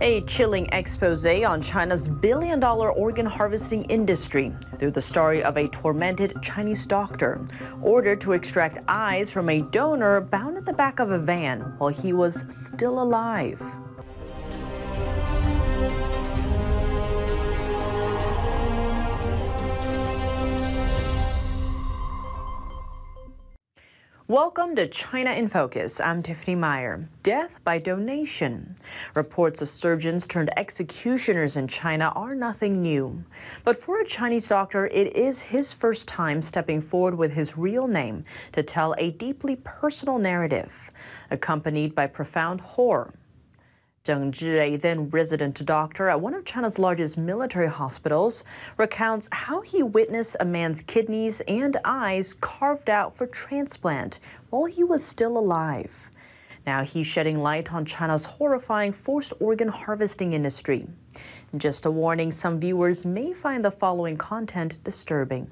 A chilling expose on China's billion-dollar organ harvesting industry through the story of a tormented Chinese doctor ordered to extract eyes from a donor bound at the back of a van while he was still alive. Welcome to China in Focus. I'm Tiffany Meyer. Death by donation. Reports of surgeons turned executioners in China are nothing new. But for a Chinese doctor, it is his first time stepping forward with his real name to tell a deeply personal narrative, accompanied by profound horror. Zheng Zhi, a then resident doctor at one of China's largest military hospitals, recounts how he witnessed a man's kidneys and eyes carved out for transplant while he was still alive. Now he's shedding light on China's horrifying forced organ harvesting industry. Just a warning, some viewers may find the following content disturbing.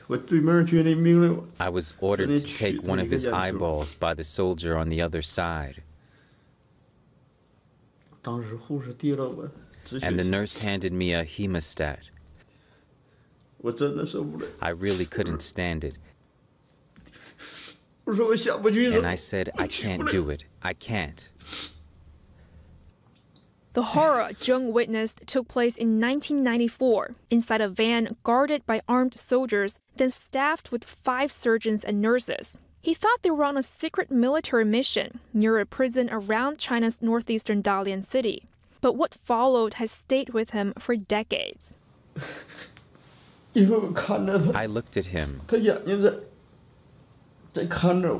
I was ordered to take one of his eyeballs by the soldier on the other side. And the nurse handed me a hemostat. I really couldn't stand it. And I said, I can't do it. I can't. The horror Zheng witnessed took place in 1994 inside a van guarded by armed soldiers, then staffed with 5 surgeons and nurses. He thought they were on a secret military mission near a prison around China's northeastern Dalian city. But what followed has stayed with him for decades. I looked at him.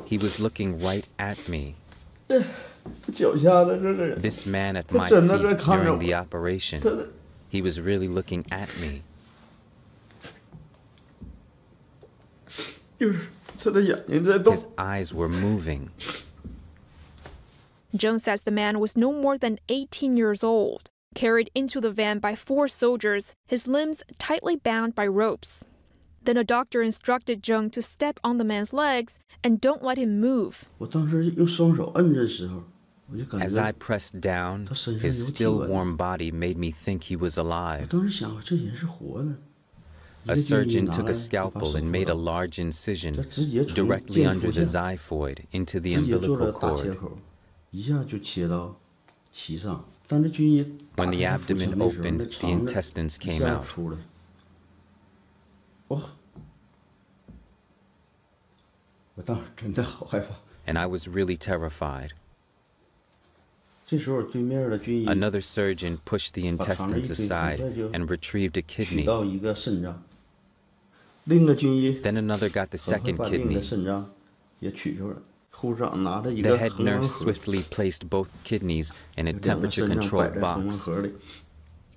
He was looking right at me. This man at my feet during the operation, he was really looking at me. His eyes were moving. Zheng says the man was no more than 18 years old, carried into the van by 4 soldiers, his limbs tightly bound by ropes. Then a doctor instructed Zheng to step on the man's legs and don't let him move. As I pressed down, his still warm body made me think he was alive. A surgeon took a scalpel and made a large incision directly under the xiphoid into the umbilical cord. When the abdomen opened, the intestines came out. And I was really terrified. Another surgeon pushed the intestines aside and retrieved a kidney. Then another got the second kidney. The head nurse swiftly placed both kidneys in a temperature-controlled box.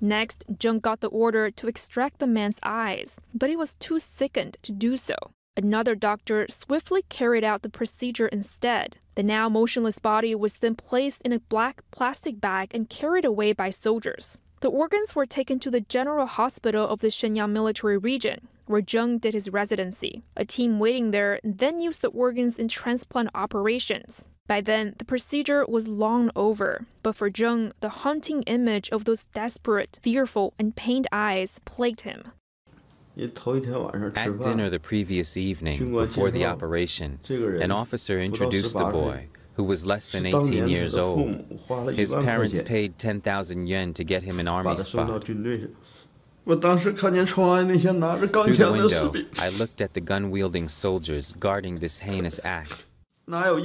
Next, Zheng got the order to extract the man's eyes, but he was too sickened to do so. Another doctor swiftly carried out the procedure instead. The now motionless body was then placed in a black plastic bag and carried away by soldiers. The organs were taken to the General Hospital of the Shenyang military region, where Zheng did his residency. A team waiting there then used the organs in transplant operations. By then, the procedure was long over. But for Zheng, the haunting image of those desperate, fearful, and pained eyes plagued him. At dinner the previous evening, before the operation, an officer introduced the boy, who was less than 18 years old. His parents paid 10,000 yuan to get him an army spot. Through the window, I looked at the gun-wielding soldiers guarding this heinous act. No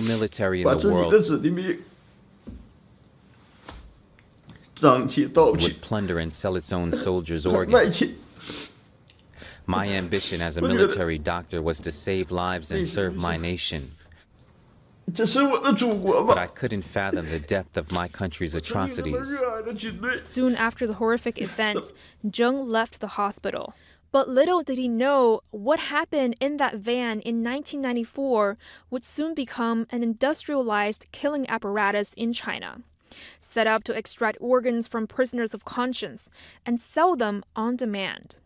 military in the world would plunder and sell its own soldiers' organs. My ambition as a military doctor was to save lives and serve my nation. But I couldn't fathom the depth of my country's atrocities. Soon after the horrific event, Zheng left the hospital. But little did he know what happened in that van in 1994 would soon become an industrialized killing apparatus in China, set up to extract organs from prisoners of conscience and sell them on demand.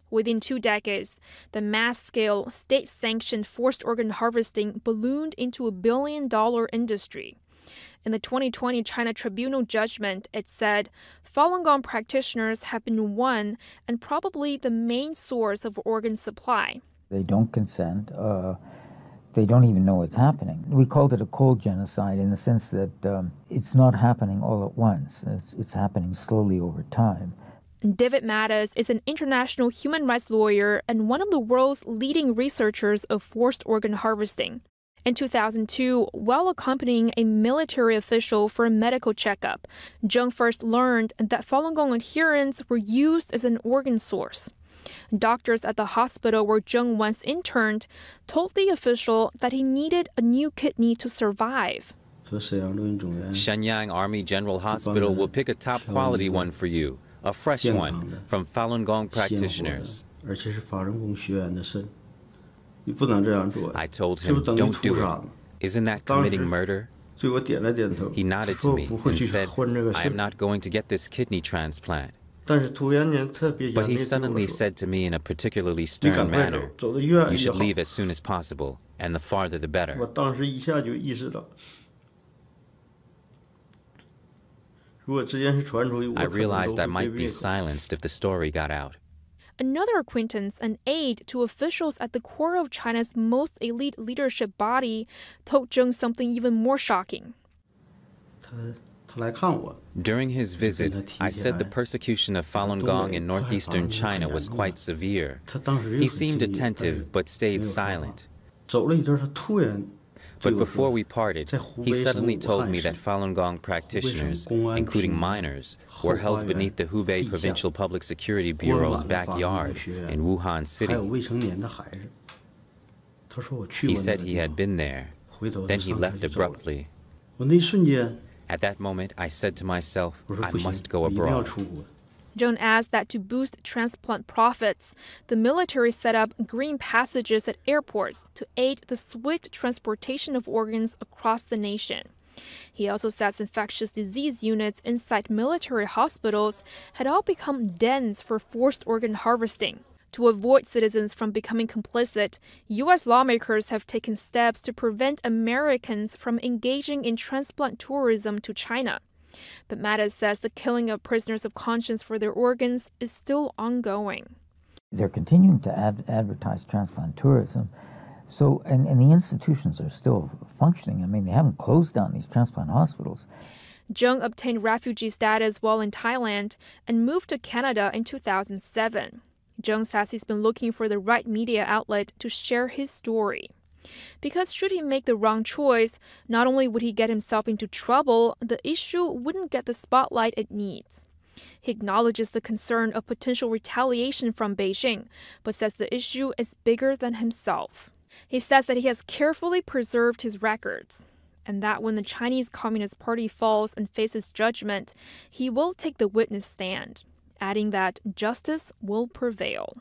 Within 2 decades, the mass-scale, state-sanctioned forced organ harvesting ballooned into $1 billion industry. In the 2020 China Tribunal judgment, it said Falun Gong practitioners have been one and probably the main source of organ supply. They don't consent. They don't even know it's happening. We called it a cold genocide in the sense that it's not happening all at once. It's happening slowly over time. David Mattis is an international human rights lawyer and one of the world's leading researchers of forced organ harvesting. In 2002, while accompanying a military official for a medical checkup, Zheng first learned that Falun Gong adherents were used as an organ source. Doctors at the hospital where Zheng once interned told the official that he needed a new kidney to survive. Shenyang Army General Hospital will pick a top quality one for you, a fresh one from Falun Gong practitioners. I told him, don't do it. Isn't that committing murder? He nodded to me and said, I am not going to get this kidney transplant. But he suddenly said to me in a particularly stern manner, you should leave as soon as possible, and the farther the better. I realized I might be silenced if the story got out. Another acquaintance and aide to officials at the core of China's most elite leadership body told Zheng something even more shocking. During his visit, I said the persecution of Falun Gong in northeastern China was quite severe. He seemed attentive but stayed silent. But before we parted, he suddenly told me that Falun Gong practitioners, including minors, were held beneath the Hubei Provincial Public Security Bureau's backyard in Wuhan City. He said he had been there. Then he left abruptly. At that moment, I said to myself, I must go abroad. Zheng adds that to boost transplant profits, the military set up green passages at airports to aid the swift transportation of organs across the nation. He also says infectious disease units inside military hospitals had all become dens for forced organ harvesting. To avoid citizens from becoming complicit, U.S. lawmakers have taken steps to prevent Americans from engaging in transplant tourism to China. But Mattis says the killing of prisoners of conscience for their organs is still ongoing. They're continuing to advertise transplant tourism. So, and the institutions are still functioning. I mean, they haven't closed down these transplant hospitals. Zheng obtained refugee status while in Thailand and moved to Canada in 2007. Zheng says he's been looking for the right media outlet to share his story. Because should he make the wrong choice, not only would he get himself into trouble, the issue wouldn't get the spotlight it needs. He acknowledges the concern of potential retaliation from Beijing, but says the issue is bigger than himself. He says that he has carefully preserved his records, and that when the Chinese Communist Party falls and faces judgment, he will take the witness stand, adding that justice will prevail.